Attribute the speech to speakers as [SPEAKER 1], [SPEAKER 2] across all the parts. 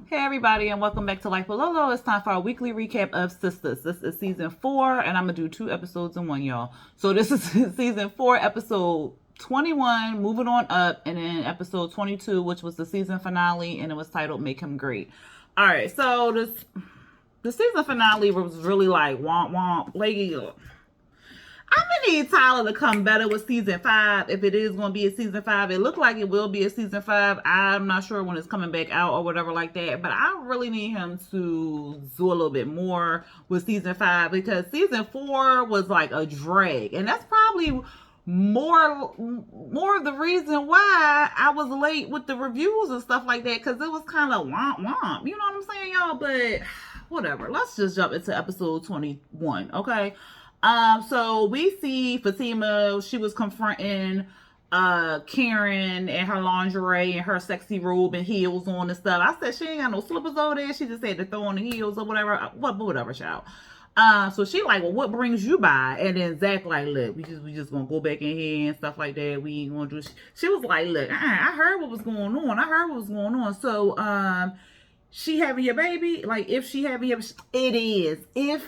[SPEAKER 1] Hey everybody, and welcome back to Life with Lolo. It's time for our weekly recap of Sistas. This is season 4, and I'm gonna do 2 episodes in one, y'all. So this is season 4, episode 21, moving on up, and then episode 22, which was the season finale, and it was titled "Make Him Great." All right, so the season finale was really like womp womp, like. I'm gonna need Tyler to come better with season 5. If it is gonna be a season 5, it looked like it will be a season 5. I'm not sure when it's coming back out or whatever like that, but I really need him to do a little bit more with season 5 because season 4 was like a drag, and that's probably more of the reason why I was late with the reviews and stuff like that, because it was kind of womp womp. You know what I'm saying, y'all? But whatever. Let's just jump into episode 21, okay? So we see Fatima. She was confronting Karen and her lingerie and her sexy robe and heels on and stuff. I said she ain't got no slippers over there. She just had to throw on the heels or whatever. Whatever, child. So she like, well, what brings you by? And then Zach like, look, we just gonna go back in here and stuff like that. We ain't gonna do. She was like, look, I heard what was going on. I heard what was going on. So she having your baby? Like, if she having your, it is. If,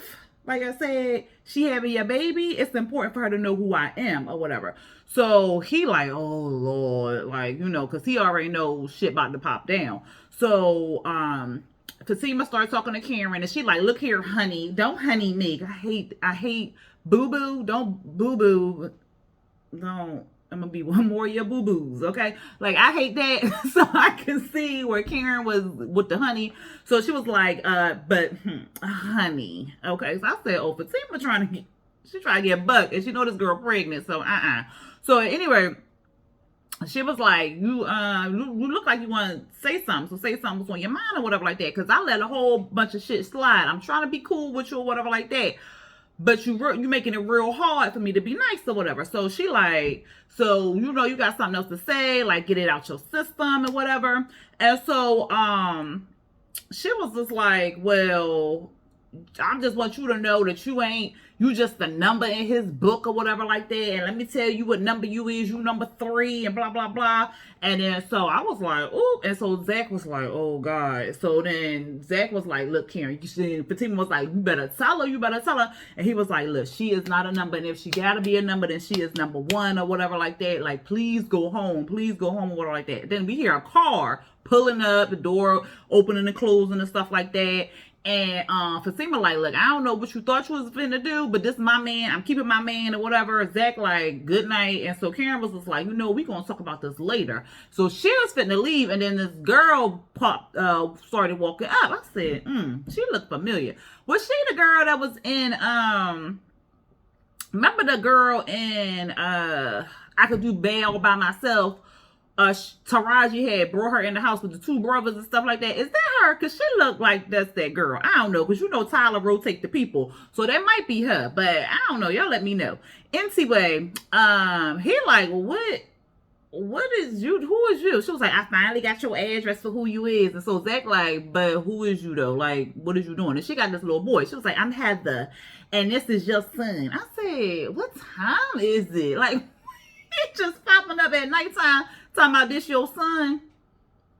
[SPEAKER 1] like I said, she having your baby, it's important for her to know who I am or whatever. So he like, oh Lord, like, you know, because he already knows shit about to pop down. So Fatima starts talking to Karen, and she like, look here, honey, don't honey me. I hate boo boo. Don't boo boo. Don't. I'm gonna be one more of your boo boos, okay? Like, I hate that. So I can see where Karen was with the honey. So she was like, but honey, okay? So I said, oh, Fatima she's trying to get bucked, and she know this girl pregnant. So So anyway, she was like, you look like you want to say something. So say something what's on your mind or whatever like that. Because I let a whole bunch of shit slide. I'm trying to be cool with you or whatever like that. But you making it real hard for me to be nice or whatever. So she like, so you know you got something else to say, like get it out your system and whatever. And so she was just like, well, I just want you to know that you just a number in his book or whatever like that. And let me tell you what number you is. You number 3 and blah, blah, blah. And then so I was like, ooh. And so Zach was like, oh God. So then Zach was like, look, Karen, you should, Fatima was like, you better tell her. And he was like, look, she is not a number. And if she gotta be a number, then she is number 1 or whatever like that. Like, please go home or whatever like that. Then we hear a car pulling up, the door opening and closing and stuff like that. And Fatima like, look, I don't know what you thought you was finna do, but this is my man. I'm keeping my man or whatever. Zach like, good night. And so Karen was just like, you know, we gonna talk about this later. So she was finna leave, and then this girl started walking up. I said, she looked familiar. Was she the girl that was in remember the girl in I Could Do Bad All By Myself? Taraji had brought her in the house with the 2 brothers and stuff like that. Is that her? Because she looked like that's that girl. I don't know, because you know Tyler rotate the people. So that might be her, but I don't know. Y'all let me know. Anyway, he like, what is you? Who is you? She was like, I finally got your address for who you is. And so Zach like, but who is you though? Like, what is you doing? And she got this little boy. She was like, I'm Heather, and this is your son. I said, what time is it? Like, he just popping up at nighttime talking about this your son.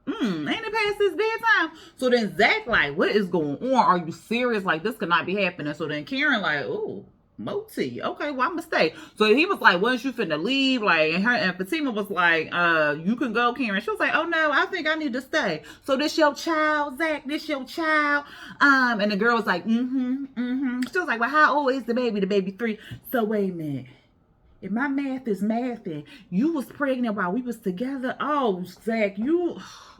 [SPEAKER 1] Ain't it past his bedtime? So then Zach like, what is going on? Are you serious? Like, this could not be happening. So then Karen like, oh, Moti. Okay, well, I'm gonna stay. So he was like, once you finna leave, like, and Fatima was like, you can go, Karen. She was like, oh no, I think I need to stay. So this your child, Zach, this your child. And the girl was like, She was like, well, how old is the baby? The baby 3. So wait a minute. If my math is mathing, you was pregnant while we was together. Oh, Zach, you,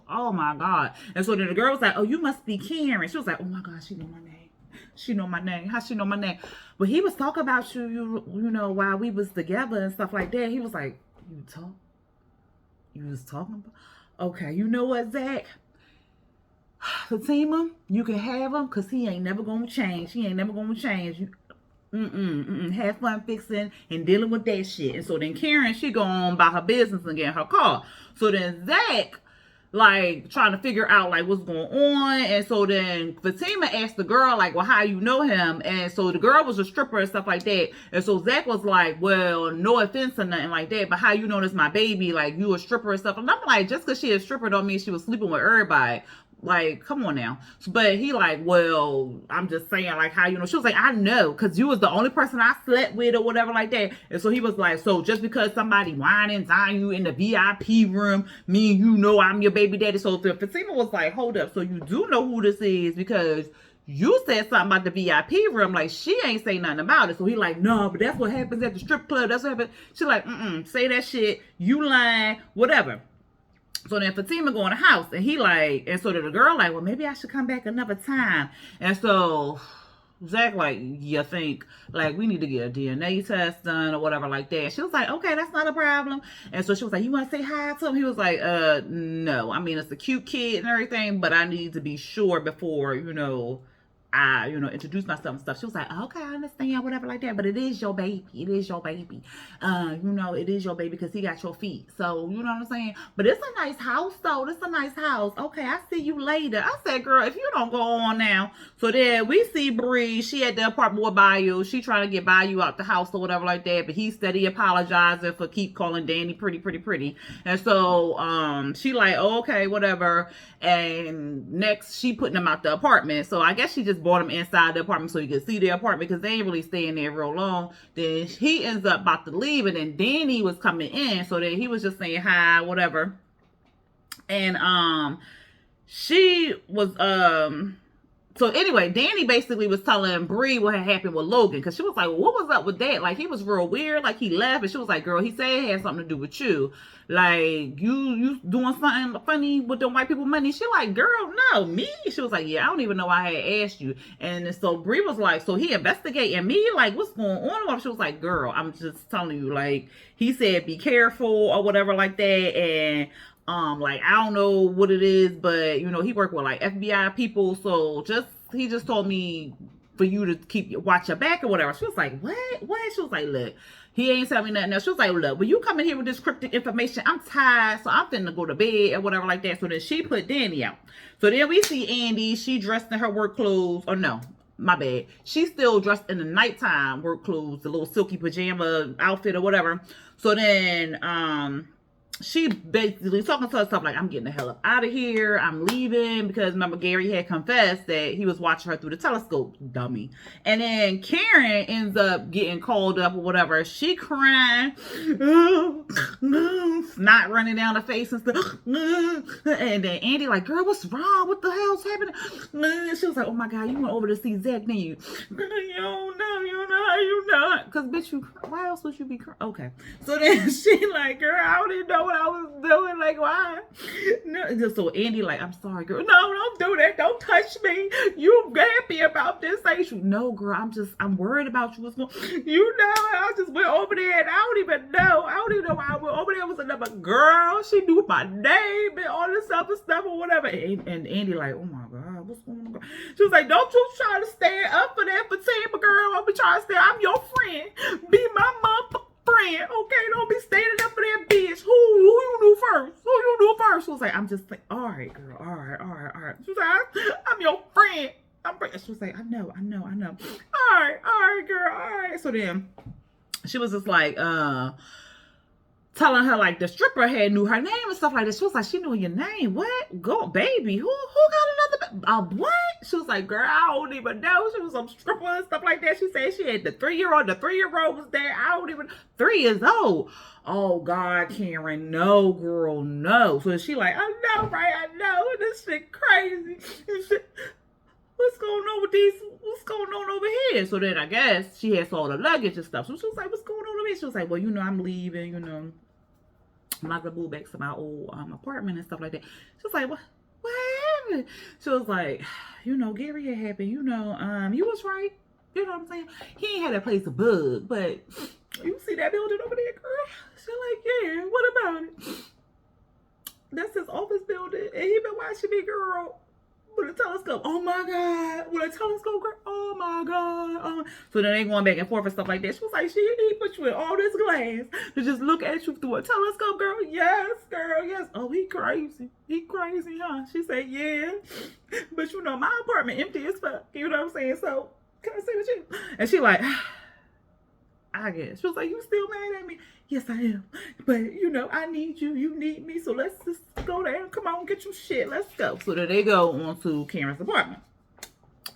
[SPEAKER 1] oh my God. And so then the girl was like, oh, you must be Karen. She was like, oh my God, she know my name. She know my name. How she know my name? But he was talking about you know, while we was together and stuff like that. He was like, you was talking about? Okay, you know what, Zach? Fatima, you can have him because he ain't never going to change. He ain't never going to change. Have fun fixing and dealing with that shit. And so then Karen, she go on about her business and get her car. So then Zach like trying to figure out like what's going on. And so then Fatima asked the girl like, well, how you know him? And so the girl was a stripper and stuff like that. And so Zach was like, well, no offense or nothing like that, but how you know this my baby? Like, you a stripper and stuff. And I'm like, just because she a stripper don't mean she was sleeping with everybody. Like, come on now. But he like, well, I'm just saying, like, how you know? She was like, I know, because you was the only person I slept with or whatever like that. And so he was like, so just because somebody whining, dying you in the VIP room, me and you know I'm your baby daddy. So Fatima was like, hold up. So you do know who this is because you said something about the VIP room. Like, she ain't say nothing about it. So he like, no, but that's what happens at the strip club. That's what happens. She like, say that shit. You lying, whatever. So then Fatima go in the house and he like, and so the girl like, well, maybe I should come back another time. And so Zach like, you think like we need to get a DNA test done or whatever like that. She was like, okay, that's not a problem. And so she was like, you want to say hi to him? He was like, no. I mean, it's a cute kid and everything, but I need to be sure before, I, introduce myself and stuff. She was like, okay, I understand, whatever like that. But it is your baby. It is your baby. It is your baby because he got your feet. So, you know what I'm saying? But it's a nice house, though. It's a nice house. Okay, I see you later. I said, girl, if you don't go on now. So then we see Bree. She at the apartment with Bayou. She trying to get Bayou out the house or whatever like that. But he's steady apologizing for keep calling Danny pretty. And so she like, oh, okay, whatever. And next, she putting him out the apartment. So I guess she just brought him inside the apartment so he could see the apartment because they ain't really staying there real long. Then he ends up about to leave, and then Danny was coming in. So then he was just saying hi, whatever. And she was so anyway, Danny basically was telling Bree what had happened with Logan because she was like, well, what was up with that? Like, he was real weird. Like, he left, and she was like, girl, he said it had something to do with you. Like, you doing something funny with the white people money? She like, girl, no, me? She was like, yeah, I don't even know I had asked you. And so Bree was like, so he investigating me? Like, what's going on? She was like, girl, I'm just telling you, like, he said be careful or whatever like that. And like, I don't know what it is, but he worked with like FBI people, so he just told me for you to watch your back or whatever. She was like, what? She was like, look, he ain't telling me nothing else. She was like, look, when you come in here with this cryptic information, I'm tired, so I'm finna go to bed or whatever like that. So then she put Danny out. So then we see Andi. She dressed in her work clothes. Or no, my bad. She's still dressed in the nighttime work clothes, the little silky pajama outfit or whatever. So then she basically talking to herself like, I'm getting the hell up out of here. I'm leaving because remember Gary had confessed that he was watching her through the telescope, dummy. And then Karen ends up getting called up or whatever. She crying, snot running down her face and stuff. And then Andi like, girl, what's wrong? What the hell's happening? She was like, oh my God, you went over to see Zach, didn't you? You don't know how you know it. Because bitch, why else would you be crying? Okay. So then she like, girl, I don't even know what I was doing. Like, why? No, so Andi like, I'm sorry, girl. No, don't do that. Don't touch me. You happy about this, ain't you? No, girl, I'm worried about you. What's going? I just went over there and I don't even know why I went over there. Was another girl. She knew my name and all this other stuff or whatever. And Andi like, oh my God, what's going on, girl? She was like, don't you try to stand up for that Fatima, girl. I'm trying to stand. I'm your friend. Be my motherfucker. Friend, okay, don't be standing up for that bitch. Who you knew first? She was like, I'm just like, all right, girl, all right. She was like, I'm your friend. She was like, I know. All right, girl, all right. So then she was just like, telling her like the stripper had knew her name and stuff like that. She was like, she knew your name. What? Go, baby. Who got another? What? She was like, girl, I don't even know. She was some stripper and stuff like that. She said she had the 3-year-old. The 3-year-old was there. I don't even. 3 years old. Oh God, Karen, no, girl, no. So she like, I know, right? I know. This shit crazy. What's going on with these? What's going on over here? So then I guess she had saw the luggage and stuff. So she was like, what's going on over here? She was like, well, I'm leaving, I'm not gonna move back to my old apartment and stuff like that. She was like, what happened? She was like, Gary had happened, you was right. You know what I'm saying? He ain't had a place to bug, but you see that building over there, girl? She like, yeah, what about it? That's his office building, and he been watching me, girl. With a telescope. Oh my God. With a telescope, girl. Oh my God. So then they going back and forth and stuff like that. She was like, he put you in all this glass to just look at you through a telescope, girl. Yes, girl. Yes. Oh, he crazy. He crazy, huh? She said, yeah. But my apartment empty as fuck. You know what I'm saying? So, can I stay with you? And she like, I guess. She was like, you still mad at me? Yes, I am. But, I need you. You need me. So let's just go there and come on, get your shit. Let's go. So then they go on to Karen's apartment.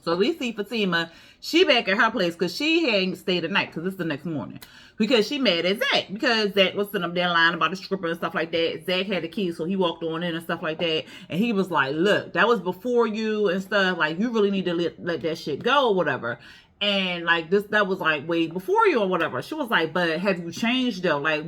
[SPEAKER 1] So we see Fatima, she back at her place because she hadn't stayed the night because it's the next morning. Because she mad at Zach because Zach was sitting up there lying about the stripper and stuff like that. Zach had the keys, so he walked on in and stuff like that. And he was like, look, that was before you and stuff. Like, you really need to let that shit go or whatever. And like that was like way before you or whatever. She was like, but have you changed though? Like,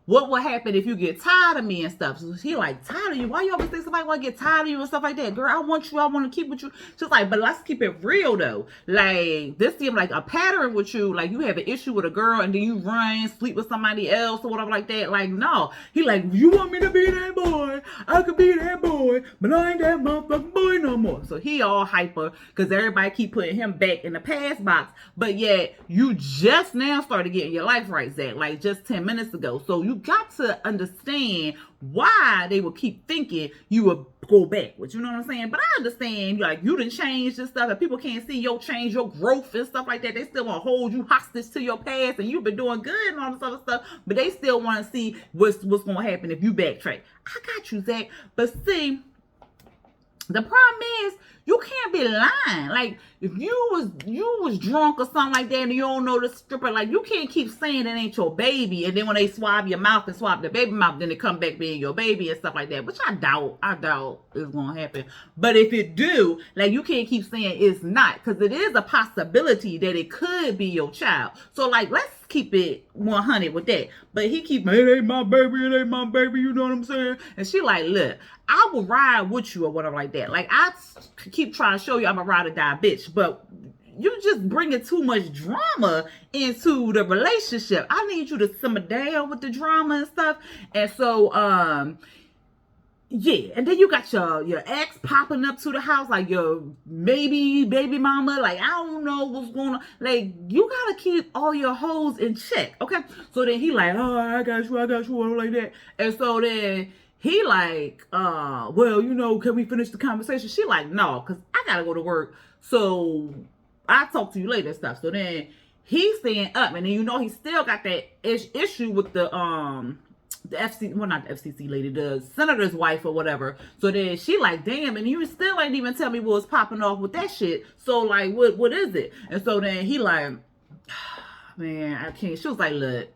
[SPEAKER 1] what would happen if you get tired of me and stuff? So he like, tired of you? Why you always think somebody want to get tired of you and stuff like that? Girl, I want you. I want to keep with you. She's like, but let's keep it real though. Like, this seemed like a pattern with you. Like, you have an issue with a girl and then you run, sleep with somebody else or whatever like that. Like, no. He like, you want me to be that boy? I could be that boy, but I ain't that motherfucking boy no more. So he all hyper because everybody keep putting him back in the past box. But yet, you just now started getting your life right, Zach. Like, just 10 minutes ago. So you got to understand why they will keep thinking you will go backwards. You know what I'm saying? But I understand, like, you done changed and stuff, and people can't see your change, your growth and stuff like that. They still want to hold you hostage to your past, and you've been doing good and all this other stuff, but they still want to see what's going to happen if you backtrack. I got you, Zach. But see, the problem is, you can't be lying. Like, if you was drunk or something like that and you don't know the stripper, like, you can't keep saying it ain't your baby, and then when they swab your mouth and swab the baby mouth, then it come back being your baby and stuff like that, which I doubt is gonna happen. But if it do, like, you can't keep saying it's not, because it is a possibility that it could be your child. So, like, let's keep it 100 with that. But he keep, it ain't my baby, you know what I'm saying? And she like, look, I will ride with you or whatever like that. Like, I keep trying to show you I'm a ride or die bitch, but you just bringing too much drama into the relationship. I need you to simmer down with the drama and stuff. And so, yeah, and then you got your ex popping up to the house, like your baby mama. Like, I don't know what's going on. Like, you gotta keep all your hoes in check, okay? So then he like, oh, I got you, like that. And so then he like, well, can we finish the conversation? She like, no, because I gotta go to work. So I'll talk to you later and stuff. So then he's staying up, and then he still got that issue with the FCC, well, not the FCC lady, the senator's wife or whatever. So then she like, damn, and you still ain't even tell me what was popping off with that shit. So like, what is it? And so then he like, man, I can't. She was like, look,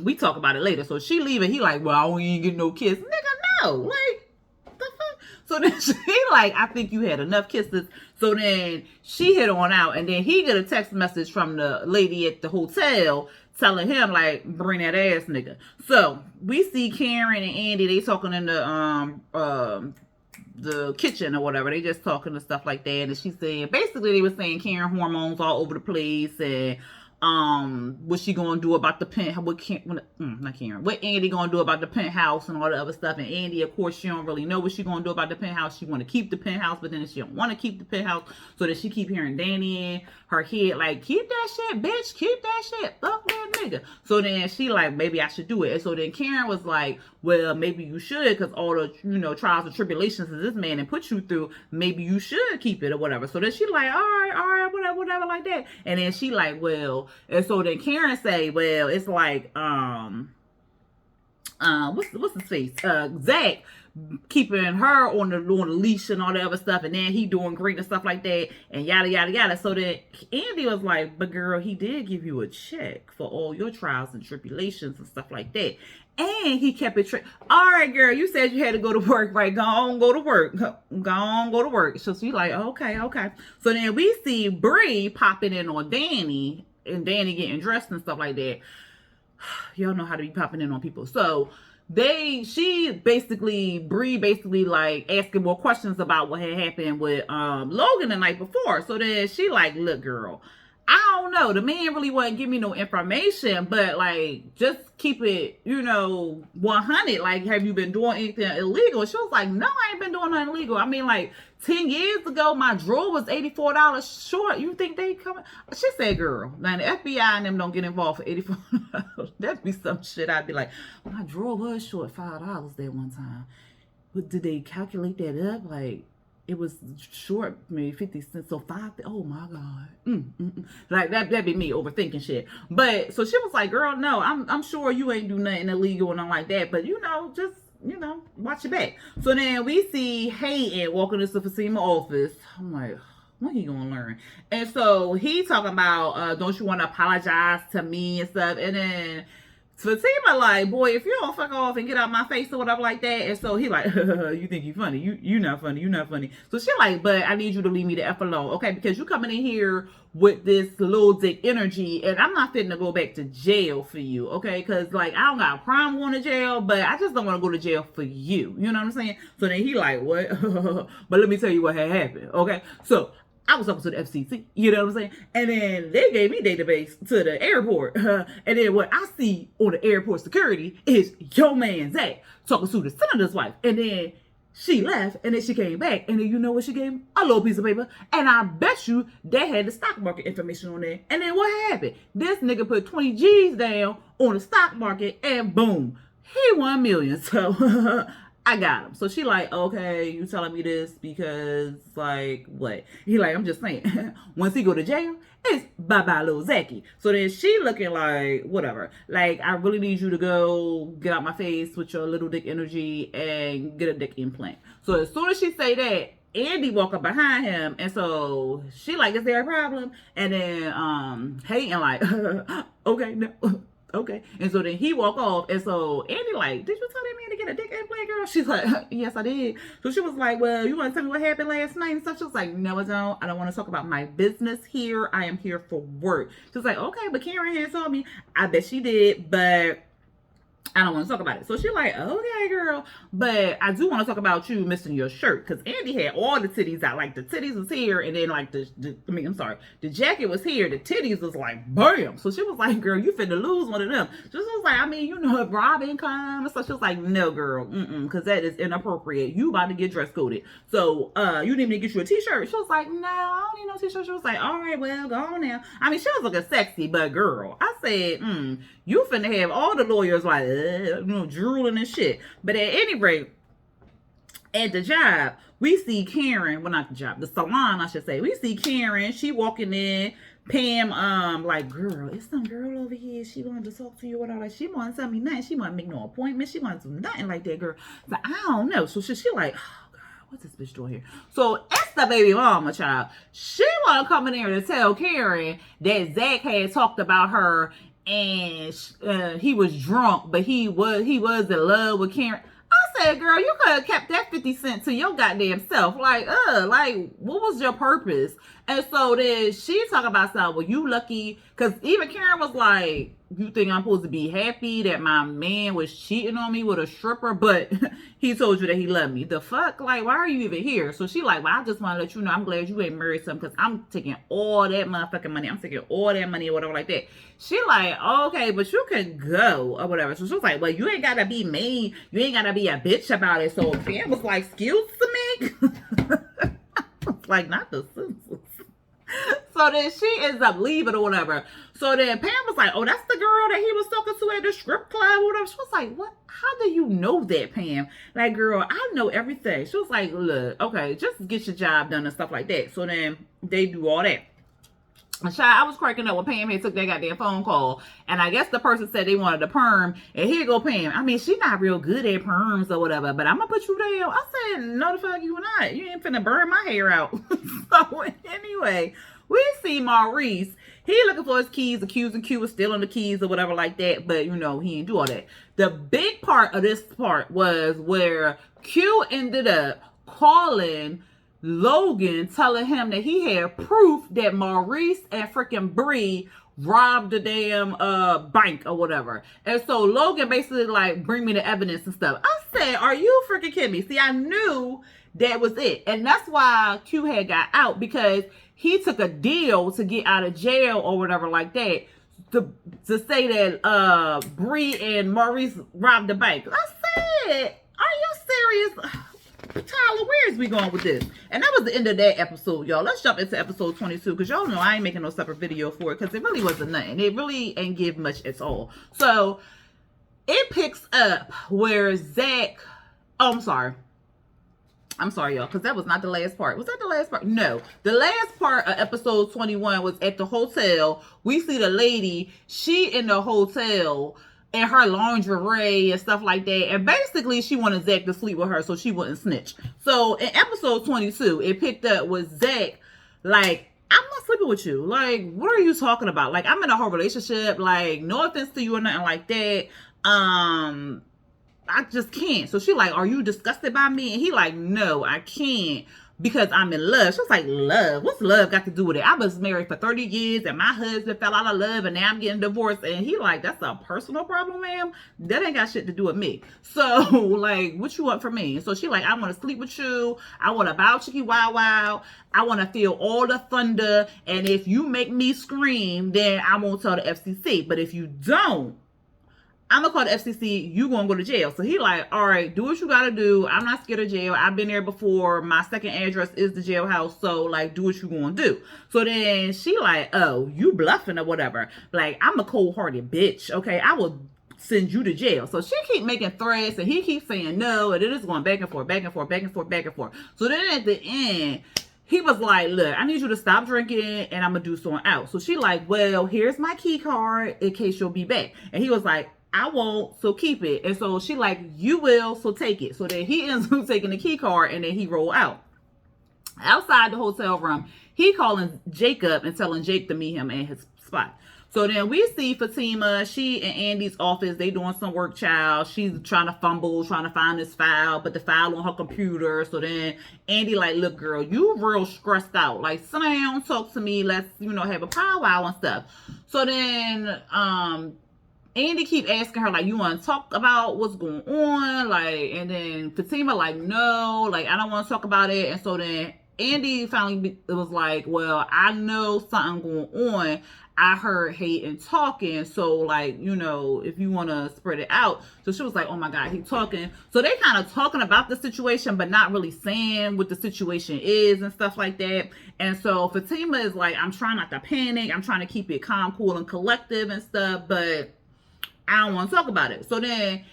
[SPEAKER 1] we talk about it later. So she leaving. He like, well, I don't even get no kiss. Nigga, no. Like, the fuck? So then she like, I think you had enough kisses. So then she hit on out, and then he get a text message from the lady at the hotel telling him, like, bring that ass nigga. So we see Karen and Andi, they talking in the kitchen or whatever. They just talking and stuff like that. And she's saying, basically they were saying Karen hormones all over the place, and what she gonna do about the penthouse? What Andi gonna do about the penthouse and all the other stuff? And Andi, of course, she don't really know what she gonna do about the penthouse. She want to keep the penthouse, but then she don't want to keep the penthouse. So that she keep hearing Danny in her head, like, keep that shit, bitch, keep that shit, fuck that nigga. So then she like, maybe I should do it. And so then Karen was like, well, maybe you should, because all the trials and tribulations that this man and put you through, maybe you should keep it or whatever. So then she like, all right, whatever like that. And then she like, well, and so then Karen say, well, it's like, what's his face? Zach keeping her on the leash and all that other stuff, and then he doing great and stuff like that, and yada yada yada. So then Andi was like, but girl, he did give you a check for all your trials and tribulations and stuff like that, and he kept it all right, girl, you said you had to go to work, right? Go on, go to work. So she's like, okay. So then we see Bree popping in on Danny, and Danny getting dressed and stuff like that. Y'all know how to be popping in on people. So Bree basically like asking more questions about what had happened with Logan the night before. So then she like, look, girl, I don't know. The man really wasn't giving me no information, but like, just keep it, 100. Like, have you been doing anything illegal? She was like, no, I ain't been doing nothing illegal. I mean, like, 10 years ago, my drawer was $84 short. You think they coming? She said, girl, now the FBI and them don't get involved for $84. That'd be some shit. I'd be like, my drawer was short $5 that one time. But did they calculate that up? Like, it was short, maybe 50 cents, so 5. Oh my god, like that'd be me overthinking shit. But so she was like, "Girl, no, I'm sure you ain't do nothing illegal or nothing like that, but just watch your back." So then we see Hayden walking into Fatima office. I'm like, when he gonna learn? And so he talking about, don't you want to apologize to me and stuff? And then Fatima like, boy, if you don't fuck off and get out my face or whatever like that. And so he like, you think you funny? You not funny. You not funny. So she like, but I need you to leave me the F alone, okay? Because you coming in here with this little dick energy, and I'm not fitting to go back to jail for you, okay? Because like, I don't got a problem going to jail, but I just don't want to go to jail for you. You know what I'm saying? So then he like, what? But let me tell you what had happened, okay? So I was talking to the FCC, you know what I'm saying? And then they gave me database to the airport. And then what I see on the airport security is your man, Zach, talking to the senator's wife. And then she left, and then she came back. And then you know what she gave me? A little piece of paper. And I bet you they had the stock market information on there. And then what happened? This nigga put 20 G's down on the stock market, and boom, he won millions. So I got him. So she like, okay, you telling me this because like what? He like, I'm just saying, once he go to jail, it's bye-bye little Zachy. So then she looking like, whatever. Like, I really need you to go get out my face with your little dick energy and get a dick implant. So as soon as she say that, Andi walk up behind him, and so she like, is there a problem? And then Hayden like, okay, no. Okay. And so then he walk off. And so Andi like, did you tell that man to get a dick implant, girl? She's like, yes, I did. So she was like, well, you want to tell me what happened last night and stuff? She was like, no, I don't. I don't want to talk about my business here. I am here for work. She was like, okay, but Karen had told me. I bet she did, but I don't want to talk about it. So she's like, okay, girl. But I do want to talk about you missing your shirt. Because Andi had all the titties out. Like, the titties was here. And then, like, the jacket was here. The titties was like, bam. So she was like, girl, you finna lose one of them. She was like, I mean, if Robin comes. So she was like, no, girl. Because that is inappropriate. You about to get dress coded. So, you need me to get you a t-shirt. She was like, no, I don't need no t-shirt. She was like, all right, well, go on now. I mean, she was looking sexy. But, girl, I said, you finna have all the lawyers like, drooling and shit. But at any rate, at the job, we see Karen, well, not the job, the salon, I should say. We see Karen, she walking in, Pam, like, girl, it's some girl over here. She wanted to talk to you or whatever. Like, she wasn't tell me nothing. She wasn't make no appointment. She wasn't do nothing like that, girl. So I don't know. So she like, oh God, what's this bitch doing here? So it's the baby mama, child. She wanna come in there to tell Karen that Zach had talked about her and he was drunk, but he was in love with Karen. I said, girl, you could have kept that 50 cents to your goddamn self. Like, what was your purpose? And so then she talking about something, well, you lucky, because even Karen was like, you think I'm supposed to be happy that my man was cheating on me with a stripper, but he told you that he loved me. The fuck? Like, why are you even here? So she like, well, I just want to let you know I'm glad you ain't married something, because I'm taking all that motherfucking money. I'm taking all that money or whatever like that. She like, okay, but you can go or whatever. So she was like, well, you ain't got to be mean. You ain't got to be a bitch about it. So Pam was like, excuse me? Like, not the Simpsons. So then she ends up leaving or whatever. So then Pam was like, oh, that's the girl that he was talking to at the strip club or whatever. She was like, what? How do you know that, Pam? Like, girl, I know everything. She was like, look, okay, just get your job done and stuff like that. So then they do all that. I was cracking up when Pam had took that goddamn phone call. And I guess the person said they wanted a perm. And here go Pam. I mean, she's not real good at perms or whatever. But I'm going to put you down. I said, no the fuck you not. You ain't finna burn my hair out. So anyway, we see Maurice. He looking for his keys. Accusing Q was stealing the keys or whatever like that. But, he didn't do all that. The big part of this part was where Q ended up calling Logan, telling him that he had proof that Maurice and freaking Bree robbed the damn bank or whatever. And so Logan basically like, bring me the evidence and stuff. I said, are you freaking kidding me? See, I knew that was it. And that's why Q had got out, because he took a deal to get out of jail or whatever like that, to say that Bree and Maurice robbed the bank. I said, are you serious? Tyler, where is we going with this? And that was the end of that episode, y'all. Let's jump into episode 22, because y'all know I ain't making no separate video for it, because it really wasn't nothing. It really ain't give much at all. So it picks up where Zach, oh, I'm sorry. I'm sorry, y'all, because that was not the last part. Was that the last part? No. The last part of episode 21 was at the hotel. We see the lady, she in the hotel in her lingerie and stuff like that. And basically, she wanted Zach to sleep with her so she wouldn't snitch. So in episode 22, it picked up with Zach, like, I'm not sleeping with you. Like, what are you talking about? Like, I'm in a whole relationship. Like, no offense to you or nothing like that. I just can't. So she like, are you disgusted by me? And he like, no, I can't because I'm in love. She was like, love? What's love got to do with it? I was married for 30 years and my husband fell out of love and now I'm getting divorced. And he like, that's a personal problem, ma'am. That ain't got shit to do with me. So like, what you want from me? So she like, I want to sleep with you. I want to bow chicky wow wow. I want to feel all the thunder. And if you make me scream, then I won't tell the FCC. But if you don't, I'm gonna call the FCC, you gonna go to jail. So he like, all right, do what you gotta do. I'm not scared of jail. I've been there before. My second address is the jailhouse. So like, do what you gonna do. So then she like, oh, you bluffing or whatever. Like, I'm a cold-hearted bitch. Okay, I will send you to jail. So she keep making threats and he keeps saying no. And it is going back and forth, back and forth, back and forth, back and forth. So then at the end, he was like, look, I need you to stop drinking and I'm gonna do something else. So she like, well, here's my key card in case you'll be back. And he was like, I won't, so keep it. And so she like, you will, so take it. So then he ends up taking the key card and then he roll out. Outside the hotel room, he calling Jacob and telling Jake to meet him at his spot. So then we see Fatima, she in Andi's office, they doing some work, child. She's trying to fumble, trying to find this file, but the file on her computer. So then Andi like, look, girl, you real stressed out. Like, sit down, talk to me. Let's, have a powwow and stuff. So then, Andi keep asking her, like, you want to talk about what's going on? Like, and then Fatima, like, no, like, I don't want to talk about it. And so then Andi finally was like, well, I know something going on. I heard hate and talking. So, like, if you want to spread it out. So she was like, oh my God, he talking. So they kind of talking about the situation, but not really saying what the situation is and stuff like that. And so Fatima is like, I'm trying not to panic. I'm trying to keep it calm, cool, and collective and stuff. But I don't want to talk about it. So then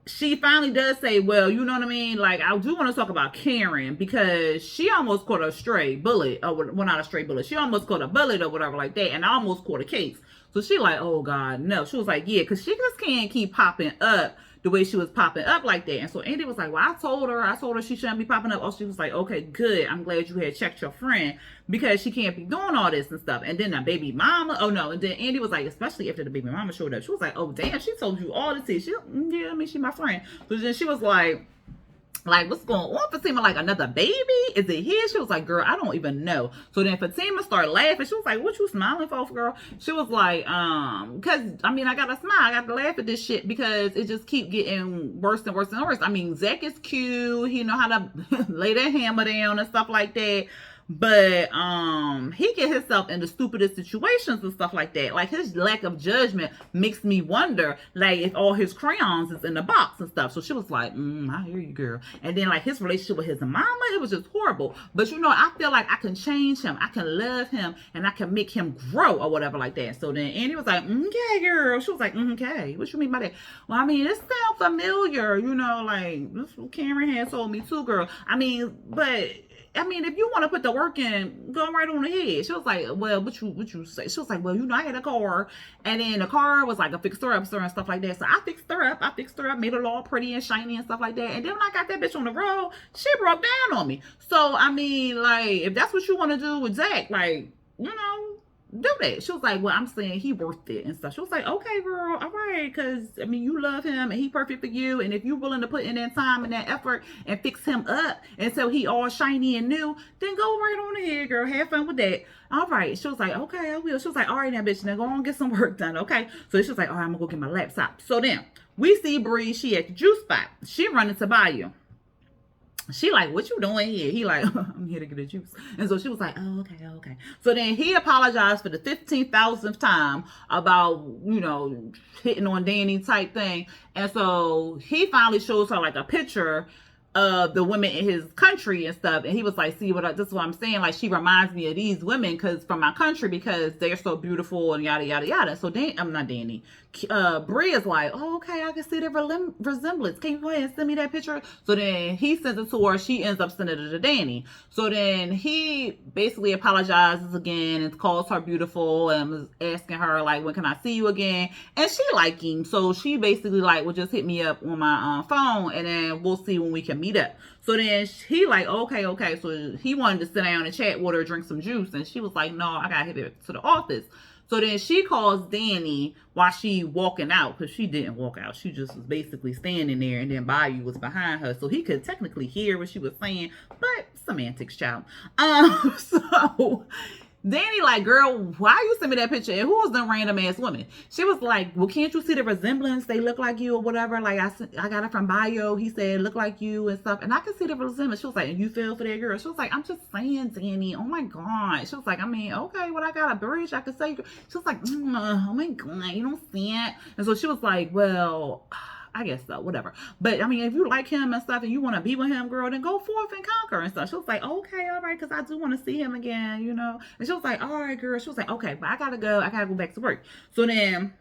[SPEAKER 1] she finally does say, well, you know what I mean? Like, I do want to talk about Karen because she almost caught a stray bullet. Or, well, not a stray bullet. She almost caught a bullet or whatever like that. And I almost caught a case. So she like, oh God, no. She was like, yeah, because she just can't keep popping up the way she was popping up like that. And so Andi was like, well, I told her she shouldn't be popping up. Oh, she was like, okay, good. I'm glad you had checked your friend because she can't be doing all this and stuff. And then the baby mama, oh no. And then Andi was like, especially after the baby mama showed up, she was like, oh damn, she told you all this. Yeah, I mean, she my friend. So then she was like, what's going on, Fatima? Like, another baby? Is it his? She was like, girl, I don't even know. So then Fatima started laughing. She was like, what you smiling for, girl? She was like, because, I mean, I gotta smile. I gotta laugh at this shit because it just keep getting worse and worse and worse. I mean, Zach is cute. He know how to lay that hammer down and stuff like that. But he get himself in the stupidest situations and stuff like that. Like, his lack of judgment makes me wonder, like, if all his crayons is in the box and stuff. So she was like, I hear you, girl. And then, like, his relationship with his mama, it was just horrible. But I feel like I can change him, I can love him, and I can make him grow or whatever like that. So then Andi was like, okay, girl. She was like, okay, what you mean by that? Well, I mean, it sounds familiar, like, this is what Karen had told me too, girl. I mean, if you want to put the work in, go right on ahead. She was like, well, what you say? She was like, well, I had a car, and then the car was like a fixer-up store and stuff like that. So I fixed her up, made it all pretty and shiny and stuff like that. And then when I got that bitch on the road, she broke down on me. So, I mean, like, if that's what you want to do with Zach, like, do that. She was like, well, I'm saying he worth it and stuff. She was like, okay, girl, all right, because, I mean, you love him and he perfect for you, and if you're willing to put in that time and that effort and fix him up until he all shiny and new, then go right on ahead, girl. Have fun with that. All right. She was like, okay, I will. She was like, all right, now, bitch, now go on get some work done, okay? So she was like, all right, I'm gonna go get my laptop. So then we see Bree, she at the juice spot. She running to buy you. She like, what you doing here? He like, I'm here to get a juice. And so she was like, oh, okay. So then he apologized for the 15,000th time about, hitting on Danny type thing. And so he finally shows her like a picture of the women in his country and stuff. And he was like, see this is what I'm saying. Like, she reminds me of these women because from my country because they're so beautiful and yada, yada, yada. So I'm not Danny. Bree is like, oh, okay, I can see the resemblance. Can you go ahead and send me that picture? So then he sends it to her. She ends up sending it to Danny. So then he basically apologizes again and calls her beautiful and was asking her, like, when can I see you again? And she like him. So she basically like, well, just hit me up on my phone and then we'll see when we can meet up. So then he like, okay. So he wanted to sit down and chat with her, drink some juice. And she was like, no, I got to hit it to the office. So then she calls Danny while she walking out, because she didn't walk out. She just was basically standing there, and then Bayou was behind her. So he could technically hear what she was saying, but semantics, child. So Danny like, girl, why you send me that picture? And who was the random ass woman? She was like, well, can't you see the resemblance? They look like you or whatever. Like, I got it from Bio. He said, look like you and stuff. And I can see the resemblance. She was like, and you fell for that girl? She was like, I'm just saying, Danny. Oh, my God. She was like, I mean, okay, well, I got a bridge. I could say. She was like, oh, my God, you don't see it. And so she was like, well, I guess so, whatever. But I mean, if you like him and stuff and you want to be with him, girl, then go forth and conquer and stuff. She was like, okay, all right, because I do want to see him again, you know. And she was like, all right, girl. She was like, okay, but I gotta go back to work. So then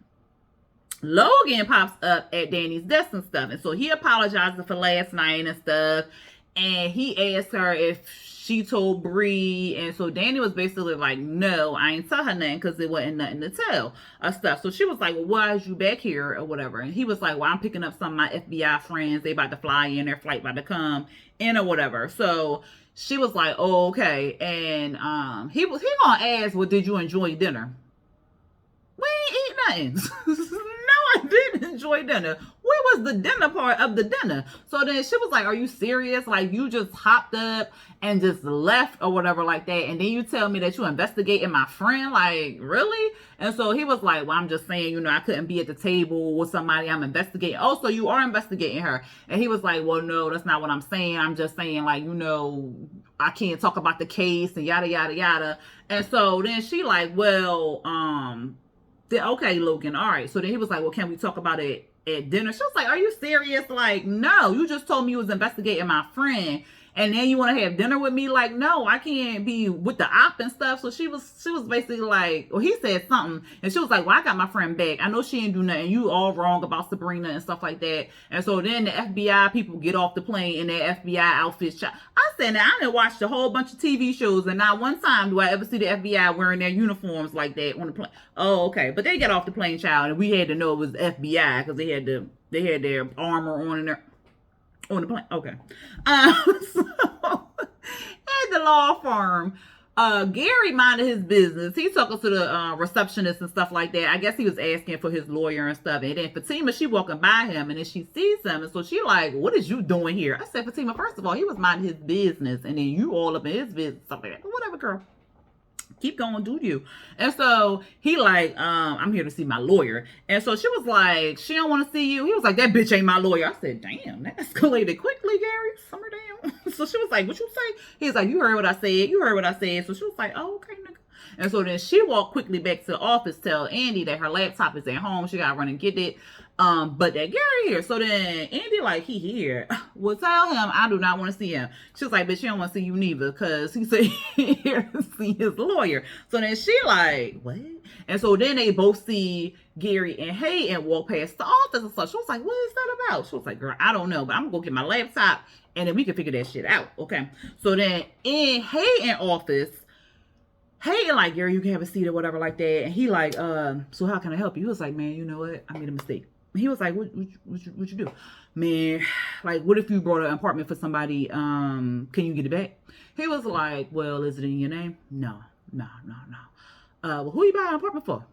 [SPEAKER 1] Logan pops up at Danny's desk and stuff. And so he apologizes for last night and stuff. And he asked her if she told Bree. And so Danny was basically like, no, I ain't tell her nothing because there wasn't nothing to tell stuff. So she was like, well, why is you back here or whatever? And he was like, well, I'm picking up some of my FBI friends. They about to fly in. Their flight about to come in or whatever. So she was like, oh, okay. And he gonna ask, well, did you enjoy dinner? We ain't eat nothing. No, I didn't enjoy dinner. Where was the dinner part of the dinner? So then she was like, are you serious? Like, you just hopped up and just left or whatever like that. And then you tell me that you investigating my friend? Like, really? And so he was like, well, I'm just saying, you know, I couldn't be at the table with somebody I'm investigating. Oh, so you are investigating her. And he was like, well, no, that's not what I'm saying. I'm just saying, like, you know, I can't talk about the case and yada, yada, yada. And so then she like, well, okay, Logan, all right. So then he was like, well, can we talk about it at dinner? She was like, are you serious? Like, no, you just told me you was investigating my friend. And then you want to have dinner with me? Like, no, I can't be with the op and stuff. So she was basically like, well, he said something. And she was like, well, I got my friend back. I know she ain't do nothing. You all wrong about Sabrina and stuff like that. And so then the FBI people get off the plane in their FBI outfits. I said, now, I done watched a whole bunch of TV shows. And not one time do I ever see the FBI wearing their uniforms like that on the plane. Oh, okay. But they got off the plane, child. And we had to know it was FBI because they had their armor on and their... on the plane. Okay. So at the law firm, Gary minded his business. He took us to the receptionist and stuff like that. I guess he was asking for his lawyer and stuff. And then Fatima, she walking by him and then she sees him. And so she like, what is you doing here? I said, Fatima, first of all, he was minding his business. And then you all up in his business. Something like that. Whatever, girl. Keep going, do you? And so he like, I'm here to see my lawyer. And so she was like, she don't want to see you. He was like, that bitch ain't my lawyer. I said, damn, that escalated quickly, Gary. Summer down. So she was like, what you say? He was like, you heard what I said. You heard what I said. So she was like, oh, okay, nigga. And so then she walked quickly back to the office, tell Andi that her laptop is at home. She got to run and get it. But that Gary here. So then Andi like, he here. Well, tell him I do not want to see him. She was like, bitch, she don't want to see you neither. Because he said he here to see his lawyer. So then she like, what? And so then they both see Gary and Hayden walk past the office and stuff. She was like, what is that about? She was like, girl, I don't know. But I'm going to go get my laptop. And then we can figure that shit out. Okay. So then in Hayden's office, Hayden like, Gary, you can have a seat or whatever like that. And he like, so how can I help you? He was like, man, you know what? I made a mistake. He was like, what you do? Man, like, what if you brought an apartment for somebody? Can you get it back? He was like, well, is it in your name? No. Well, who you buying an apartment for?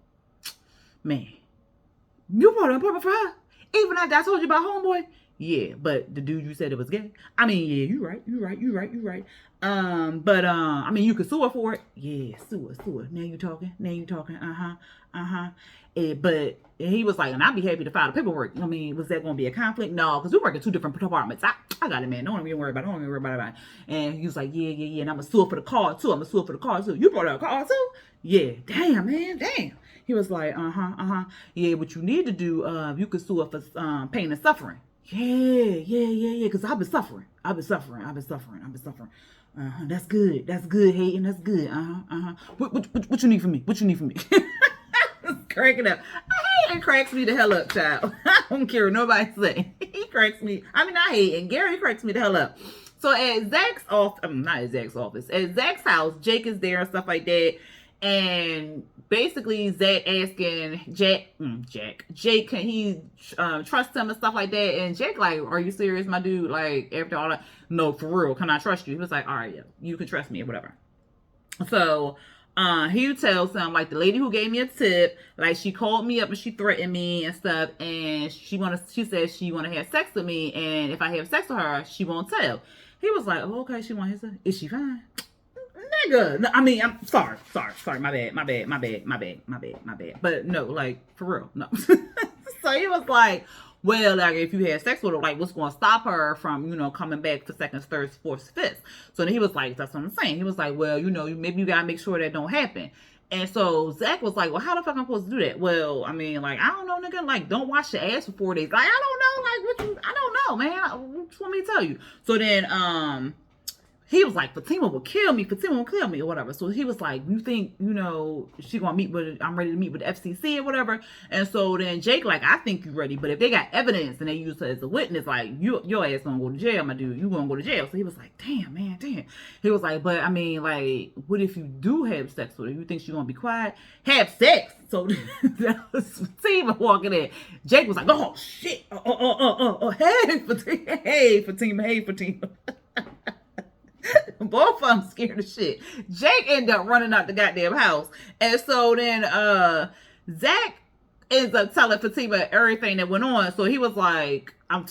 [SPEAKER 1] Man, you bought an apartment for her? Even after I told you about homeboy? Yeah, but the dude you said it was gay. I mean, yeah, you right. I mean, you could sue her for it. Yeah, sue her. Now you talking. But he was like, and I'd be happy to file the paperwork. I mean, was that going to be a conflict? No, because we work in two different departments. I got it, man. Don't even worry about it. And he was like, yeah. And I'm going to sue her for the car, too. You brought out a car, too? Yeah. Damn, man. Damn. He was like, Yeah, what you need to do, you could sue her for pain and suffering. Yeah. Because I've been suffering. That's good. Hayden. That's good. What you need from me? What you need from me? Cracking up. Hayden cracks me the hell up, child. I don't care what nobody say. He cracks me. I mean, I hate, and Gary cracks me the hell up. So at Zach's office, not at Zach's office, at Zach's house, Jake is there and stuff like that. And basically, Zach asking Jake, can he trust him and stuff like that? And Jake like, are you serious, my dude? Like, after all that, no, for real, can I trust you? He was like, all right, yeah, you can trust me or whatever. So he tells him, like, the lady who gave me a tip, like, she called me up and she threatened me and stuff, and she says she want to have sex with me, and if I have sex with her, she won't tell. He was like, oh, okay, she want his sex. Is she fine? Nigga. No, I mean, I'm sorry. My bad. But no, like, for real, no. So he was like, well, like, if you had sex with her, like, what's going to stop her from, coming back for seconds, thirds, fourths, fifths? So then he was like, that's what I'm saying. He was like, well, maybe you got to make sure that don't happen. And so Zach was like, well, how the fuck am I supposed to do that? Well, I mean, like, I don't know, nigga. Like, don't wash your ass for 4 days. Like, I don't know. Like, I don't know, man. What you want me to tell you? So then, he was like, Fatima will kill me, or whatever. So he was like, you think, she gonna meet with, I'm ready to meet with the FCC or whatever. And so then Jake like, I think you ready, but if they got evidence and they use her as a witness, like, your ass gonna go to jail, my dude. You gonna go to jail. So he was like, damn. He was like, but I mean, like, what if you do have sex with her? You think she gonna be quiet? Have sex. So that was Fatima walking in. Jake was like, oh shit. Hey Fatima. Both of them scared of shit. Jake ended up running out the goddamn house. And so then Zach ends up telling Fatima everything that went on. So he was like, I'm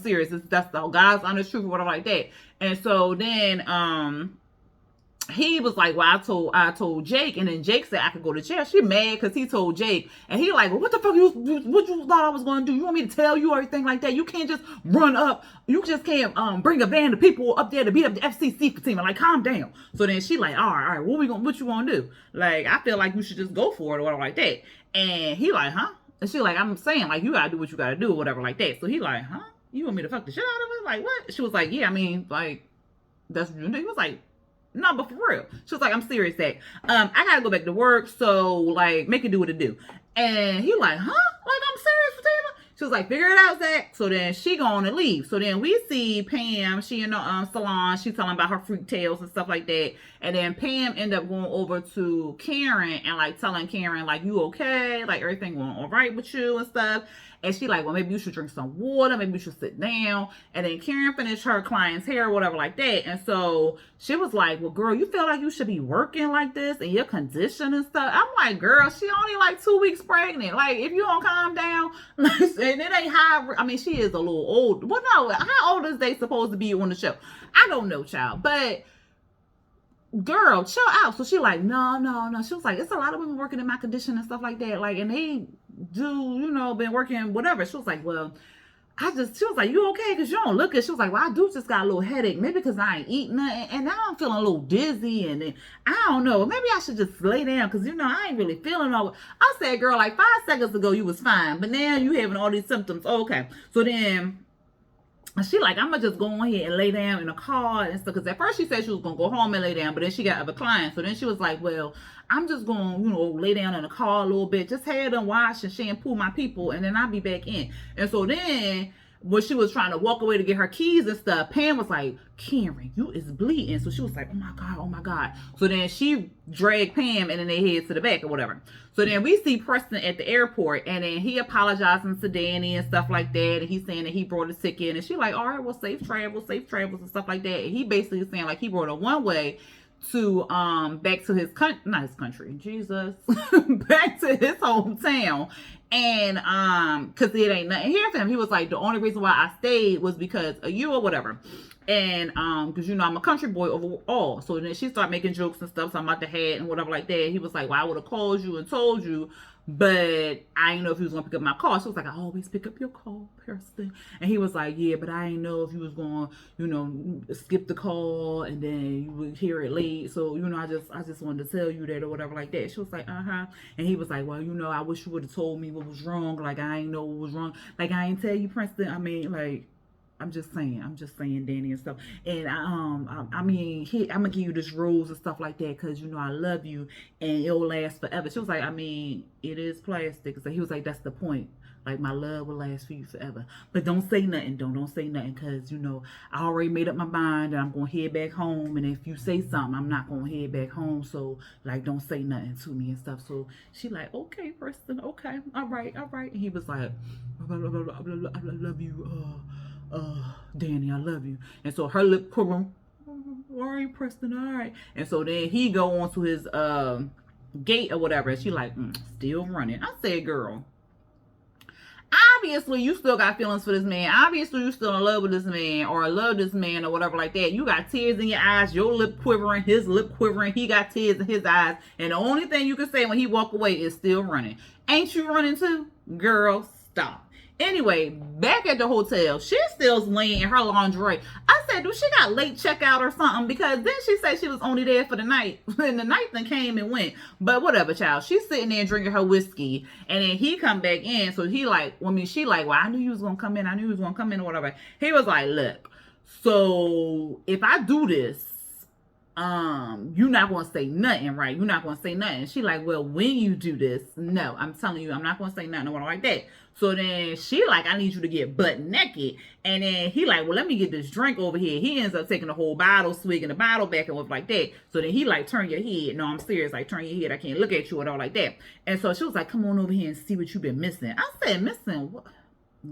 [SPEAKER 1] serious. That's the God's honest truth or whatever like that. And so then he was like, well, I told Jake, and then Jake said I could go to jail. She mad because he told Jake, and he like, well, what the fuck what you thought I was going to do? You want me to tell you everything like that? You can't just run up. You just can't bring a band of people up there to beat up the FCC for team. Like, calm down. So then she like, all right, what you gonna do? Like, I feel like you should just go for it or whatever like that. And he like, huh? And she like, I'm saying, like, you gotta do what you gotta do or whatever like that. So he like, huh? You want me to fuck the shit out of her? Like, what? She was like, yeah, I mean, like, that's what you do. He was like, no, but for real. She was like, I'm serious, Zach. I gotta go back to work, so, like, make it do what it do. And he like, huh? Like, I'm serious, Fatima? She was like, figure it out, Zach. So then she going to leave. So then we see Pam, she in the salon, she telling about her freak tales and stuff like that. And then Pam end up going over to Karen and, like, telling Karen, like, you okay? Like, everything going all right with you and stuff. And she like, well, maybe you should drink some water. Maybe you should sit down. And then Karen finished her client's hair or whatever like that. And so she was like, well, girl, you feel like you should be working like this and your condition and stuff. I'm like, girl, she only like 2 weeks pregnant. Like, if you don't calm down, and it ain't high. I mean, she is a little old. Well, no, how old is they supposed to be on the show? I don't know, child. But girl, chill out. So she like, no. She was like, it's a lot of women working in my condition and stuff like that. Like, and they do, been working, whatever. She was like, well, she was like, you okay? Because you don't look it. She was like, well, I do just got a little headache. Maybe because I ain't eating nothing. And now I'm feeling a little dizzy. And then, I don't know. Maybe I should just lay down because, I ain't really feeling all. I said, girl, like 5 seconds ago, you was fine. But now you having all these symptoms. Oh, okay. So then she like, I'm going to just go on here and lay down in a car and stuff. Because at first she said she was going to go home and lay down. But then she got other clients. So then she was like, well, I'm just going to, lay down in the car a little bit. Just have them wash and shampoo my people. And then I'll be back in. And so then when she was trying to walk away to get her keys and stuff, Pam was like, Karen, you is bleeding. So she was like, oh my God. So then she dragged Pam and then they head to the back or whatever. So then we see Preston at the airport and then he apologizing to Danny and stuff like that. And he's saying that he brought a ticket and she like, all right, well, safe travels and stuff like that. And he basically saying like he brought a one-way to back to his country, not his country, Jesus, back to his hometown. And because it ain't nothing here for him. He was like, the only reason why I stayed was because of you or whatever. And because I'm a country boy overall. So then she started making jokes and stuff, talking about the hat and whatever like that. He was like, well, I would have called you and told you, but I didn't know if he was gonna pick up my call. She was like, I always pick up your call, Preston. And he was like, yeah, but I didn't know if you was gonna, skip the call and then you would hear it late. So, I just wanted to tell you that or whatever like that. She was like, and he was like, well, I wish you would have told me what was wrong. Like, I ain't know what was wrong. Like, I ain't tell you, Princeton. I mean, like, I'm just saying, Danny and stuff. And I mean, I'm gonna give you this rose and stuff like that because you know I love you and it'll last forever. She was like, I mean, it is plastic. So he was like, that's the point. Like, my love will last for you forever. But don't say nothing. Don't say nothing because you know I already made up my mind that I'm gonna head back home. And if you say something, I'm not gonna head back home. So like, don't say nothing to me and stuff. So she like, okay, Preston, okay, all right. And he was like, I love you. Danny, I love you. And so her lip quivering, all right, Preston, all right. And so then he go on to his gate or whatever, and she like, still running. I said, girl, obviously you still got feelings for this man. Obviously you still in love with this man or love this man or whatever like that. You got tears in your eyes, your lip quivering, his lip quivering, he got tears in his eyes, and the only thing you can say when he walk away is still running. Ain't you running too? Girl, stop. Anyway, back at the hotel, she's still laying in her lingerie. I said, do she got late checkout or something? Because then she said she was only there for the night. And the night then came and went. But whatever, child. She's sitting there drinking her whiskey. And then he come back in. So he like, she like, well, I knew you was going to come in. Or whatever. He was like, look, so if I do this, you're not gonna say nothing, right? You're not gonna say nothing. She like, well, when you do this, no, I'm telling you, I'm not gonna say nothing or like that. So then she like, I need you to get butt naked. And then he like, well, let me get this drink over here. He ends up taking the whole bottle, swigging the bottle back and stuff like that. So then he like, turn your head. No, I'm serious. Like, turn your head. I can't look at you at all like that. And so she was like, come on over here and see what you've been missing. I said, missing what?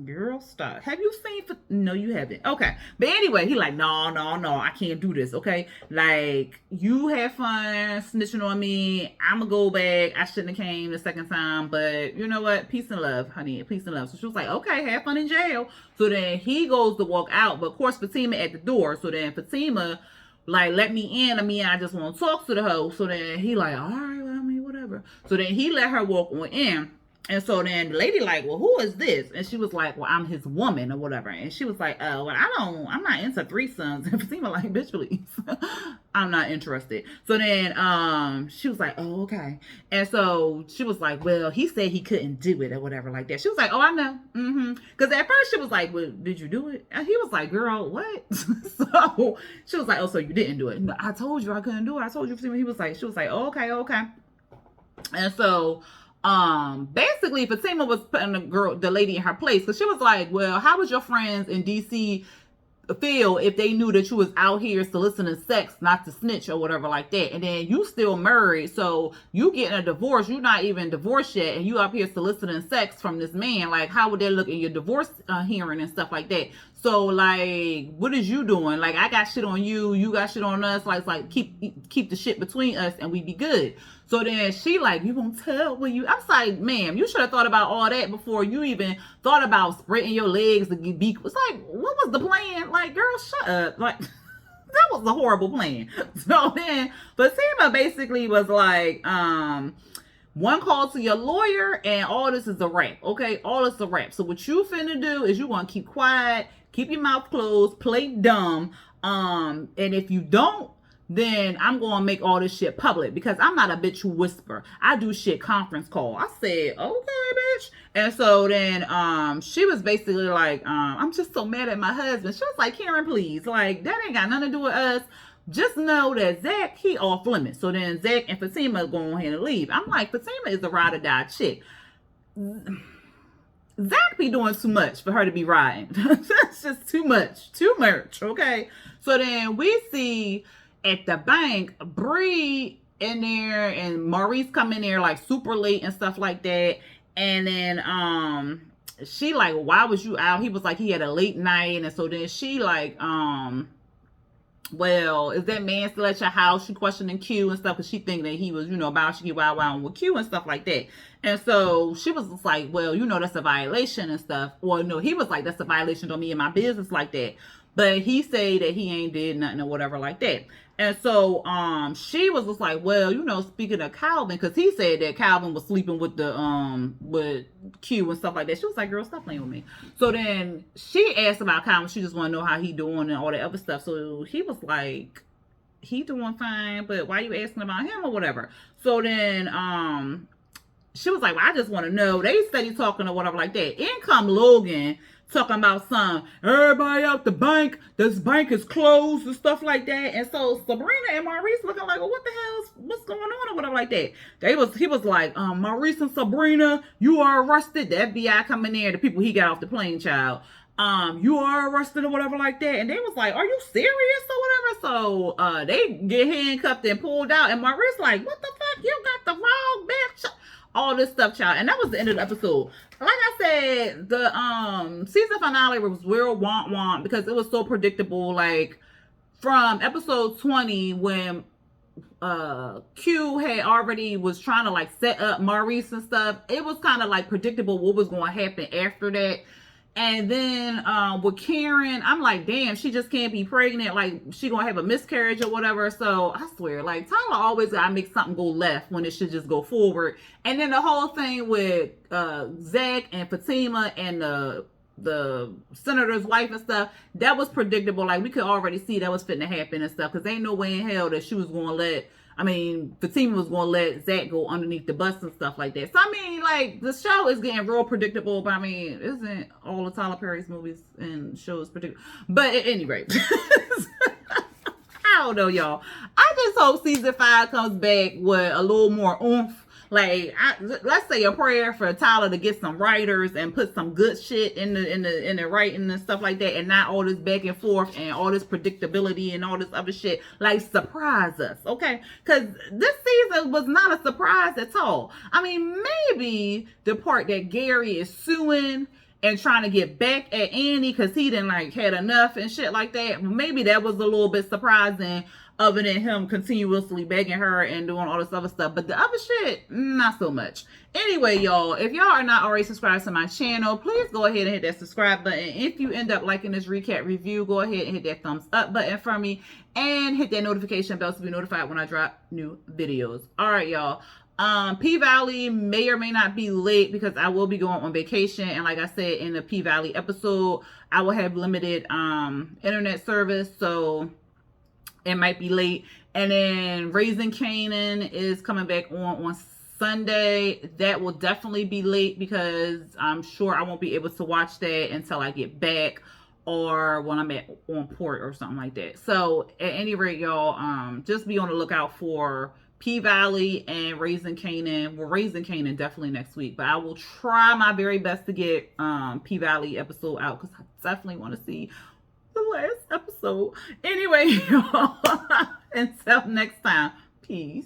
[SPEAKER 1] Girl, stop. Have you seen? No, you haven't. Okay. But anyway, he like, no, I can't do this. Okay. Like, you have fun snitching on me. I'm going to go back. I shouldn't have came the second time. But you know what? Peace and love, honey. Peace and love. So she was like, okay, have fun in jail. So then he goes to walk out. But of course, Fatima at the door. So then Fatima, like, let me in. I mean, I just want to talk to the hoe. So then he like, all right, well, I mean, whatever. So then he let her walk on in. And so then the lady like, well, who is this? And she was like, well, I'm his woman or whatever. And she was like, well, I'm not into threesomes. And Fatima like, bitch, please. I'm not interested. So then she was like, oh, okay. And so she was like, well, he said he couldn't do it or whatever like that. She was like, oh, I know. Because at first she was like, well, did you do it? And he was like, girl, what? So she was like, oh, so you didn't do it? No, I told you I couldn't do it. I told you. She was like, oh, okay. And so basically Fatima was putting the lady in her place because she was like, well, how would your friends in DC feel if they knew that you was out here soliciting sex, not to snitch or whatever like that, and then you still married, so you getting a divorce, you're not even divorced yet, and you up here soliciting sex from this man? Like, how would that look in your divorce hearing and stuff like that? So like, what is you doing? Like, I got shit on you, you got shit on us. Like keep the shit between us and we be good. So then she like, you won't tell when you. I was like, ma'am, you should have thought about all that before you even thought about spreading your legs to be. It's like, what was the plan? Like, girl, shut up. Like, that was a horrible plan. So then Fatima basically was like, one call to your lawyer and all this is a wrap. Okay, all this is a wrap. So what you finna do is you want to keep quiet, keep your mouth closed, play dumb. And if you don't, then I'm going to make all this shit public because I'm not a bitch who whisper. I do shit conference call. I said, okay, bitch. And so then she was basically like, I'm just so mad at my husband. She was like, Karen, please. Like, that ain't got nothing to do with us. Just know that Zach, he off limits. So then Zach and Fatima go on here and leave. I'm like, Fatima is a ride or die chick. Zach be doing too much for her to be riding. That's just too much. Okay. So then we see at the bank, Bree in there and Maurice come in there like super late and stuff like that. And then she like, why was you out? He was like, he had a late night. And so then she like, well, is that man still at your house? She questioning Q and stuff because she think that he was, about to get wild with Q and stuff like that. And so she was just like, well, that's a violation and stuff. Well, no, he was like, that's a violation on me and my business like that. But he said that he ain't did nothing or whatever like that. And so she was just like, well, speaking of Calvin, because he said that Calvin was sleeping with with Q and stuff like that. She was like, girl, stop playing with me. So then she asked about Calvin. She just want to know how he doing and all that other stuff. So he was like, he doing fine, but why you asking about him or whatever? So then she was like, well, I just want to know. They steady talking or whatever like that. In come Logan talking about some, everybody out the bank. This bank is closed and stuff like that. And so Sabrina and Maurice looking like, well, what the hell's what's going on or whatever like that. He was like, Maurice and Sabrina, you are arrested. The FBI coming there, the people he got off the plane, child. You are arrested or whatever like that. And they was like, are you serious or whatever? So they get handcuffed and pulled out. And Maurice like, what the fuck? You got the wrong bitch. All this stuff, child. And that was the end of the episode. Like I said, the season finale was real womp because it was so predictable. Like from episode 20 when Q had already was trying to like set up Maurice and stuff, it was kind of like predictable what was going to happen after that. And then with Karen, I'm like, damn, she just can't be pregnant. Like, she gonna have a miscarriage or whatever. So I swear, like, Tyler always gotta make something go left when it should just go forward. And then the whole thing with Zach and Fatima and the senator's wife and stuff, that was predictable. Like, we could already see that was fitting to happen and stuff. Because ain't no way in hell that she was gonna let, Fatima was going to let Zach go underneath the bus and stuff like that. So, like, the show is getting real predictable. But, isn't all of Tyler Perry's movies and shows predictable? But at any rate, I don't know, y'all. I just hope season 5 comes back with a little more oomph. Like, let's say a prayer for Tyler to get some writers and put some good shit in the writing and stuff like that, and not all this back and forth and all this predictability and all this other shit. Like, surprise us, okay? Because this season was not a surprise at all. Maybe the part that Gary is suing and trying to get back at Andi because he didn't like had enough and shit like that. Maybe that was a little bit surprising, other than him continuously begging her and doing all this other stuff. But the other shit, not so much. Anyway, y'all, if y'all are not already subscribed to my channel, please go ahead and hit that subscribe button. If you end up liking this recap review, go ahead and hit that thumbs up button for me and hit that notification bell to be notified when I drop new videos. All right, y'all. P-Valley may or may not be late because I will be going on vacation. And like I said in the P-Valley episode, I will have limited internet service. So it might be late. And then Raising Canaan is coming back on Sunday. That will definitely be late because I'm sure I won't be able to watch that until I get back or when I'm on port or something like that. So at any rate, y'all, just be on the lookout for P-Valley and Raising Canaan. Well, Raising Canaan definitely next week, but I will try my very best to get P-Valley episode out because I definitely want to see the last episode. Anyway, y'all, until next time, peace.